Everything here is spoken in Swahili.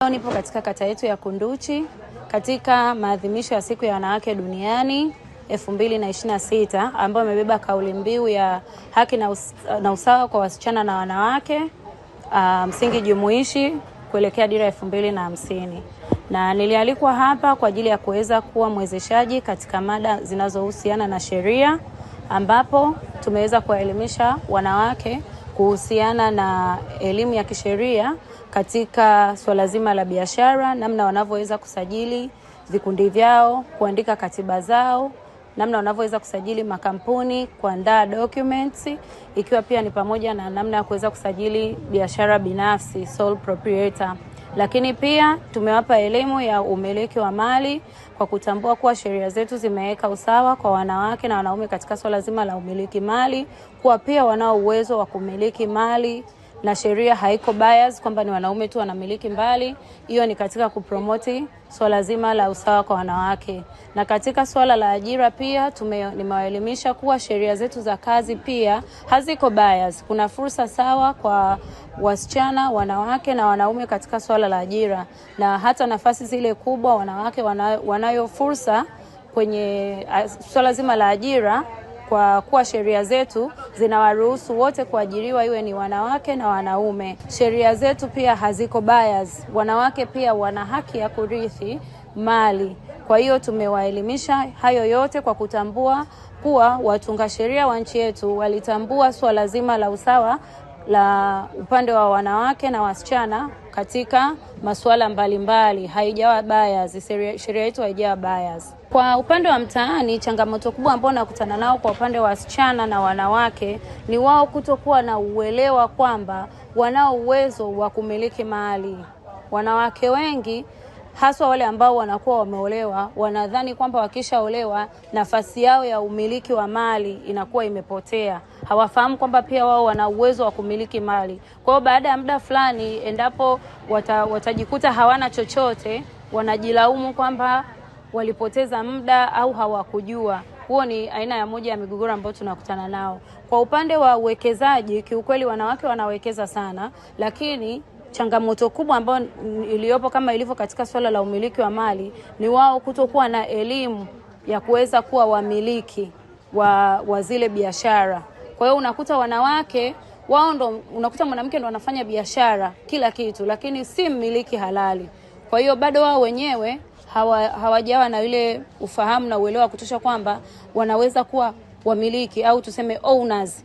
Leo nipo katika kata yetu ya Kunduchi katika maadhimisho ya siku ya wanawake duniani 2026 ambayo imebeba kauli mbiu ya haki na usawa kwa wasichana na wanawake, msingi jumuishi kuelekea dira 2050. Na nilialikwa hapa kwa ajili ya kuweza kuwa mwezeshaji katika mada zinazohusiana na sheria, ambapo tumeweza kuwaelimisha wanawake kuhusiana na elimu ya kisheria katika swala zima la biashara, namna wanavyoweza kusajili vikundi vyao, kuandika katiba zao, namna wanavyoweza kusajili makampuni, kuandaa documents, ikiwa pia ni pamoja na namna ya kuweza kusajili biashara binafsi, sole proprietor. Lakini pia tumewapa elimu ya umiliki wa mali kwa kutambua kuwa sheria zetu zimeweka usawa kwa wanawake na wanaume katika swala zima la umiliki mali, kuwa pia wanao uwezo wa kumiliki mali na sheria haiko bias kwamba ni wanaume tu wanamiliki mali. Hiyo ni katika kupromote swala zima la usawa kwa wanawake. Na katika swala la ajira pia nimewaelimisha kuwa sheria zetu za kazi pia haziko bias. Kuna fursa sawa kwa wasichana, wanawake na wanaume katika swala la ajira, na hata nafasi zile kubwa wanawake wanayo fursa kwenye swala zima la ajira, kwa kuwa sheria zetu zinawaruhusu wote kuajiriwa, iwe ni wanawake na wanaume. Sheria zetu pia haziko bias. Wanawake pia wana haki ya kurithi mali. Kwa hiyo tumewaelimisha hayo yote kwa kutambua kuwa watunga sheria wa nchi yetu walitambua swala zima la usawa la upande wa wanawake na wasichana katika masuala mbalimbali. Haijawa bias, sheria yetu haijawa bias. Kwa upande wa mtaani, changamoto kubwa ambayo nakutana nao kwa upande wa wasichana na wanawake ni wao kutokuwa na uelewa kwamba wanao uwezo wa kumiliki mali. Wanawake wengi, haswa wale ambao wanakuwa wameolewa, wanadhani kwamba wakishaolewa nafasi yao ya umiliki wa mali inakuwa imepotea. Hawafahamu kwamba pia wao wana uwezo wa kumiliki mali. Kwa hiyo baada ya muda fulani, endapo watajikuta hawana chochote, wanajilaumu kwamba walipoteza muda au hawakujua. Huo ni aina ya moja ya migogoro ambayo tunakutana nao. Kwa upande wa uwekezaji, kiukweli wanawake wanawekeza sana, lakini changamoto kubwa ambayo iliyopo kama ilivyo katika swala la umiliki wa mali ni wao kutokuwa na elimu ya kuweza kuwa wamiliki wa zile biashara. Kwa hiyo unakuta wanawake unakuta mwanamke ndo anafanya biashara kila kitu, lakini si mmiliki halali. Kwa hiyo bado wao wenyewe hawajawa na ile ufahamu na uelewa kutosha kwamba wanaweza kuwa wamiliki au tuseme owners